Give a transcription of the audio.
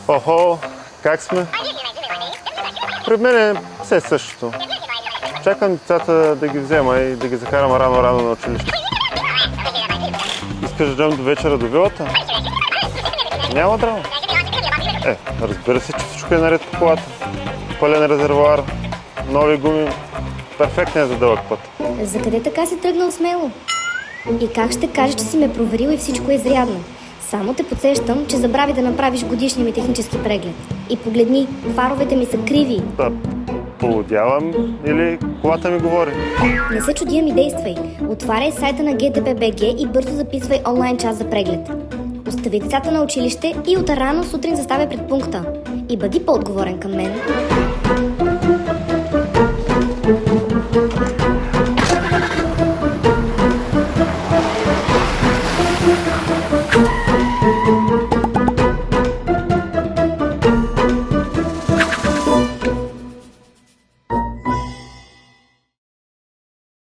Охо, как сме? При мен е все същото. Чакам децата да ги взема и да ги закарам рано на училище. Искаш да дойдем до вечера до вилата? Няма драма. Разбира се, че всичко е наред по колата. Пълен резервоар, нови гуми. Перфектен е за дълъг път. За къде така си тръгнал смело? И как ще кажеш, че си ме проверил и всичко е изрядно? Само те подсещам, че забрави да направиш годишния ми технически преглед. И погледни, фаровете ми са криви. Да, полудявам или колата ми говори? Не се чуди, ми действай. Отваряй сайта на GTB.BG и бързо записвай онлайн час за преглед. Остави децата на училище и от рано сутрин заставя пред пункта. И бъди по-отговорен към мен.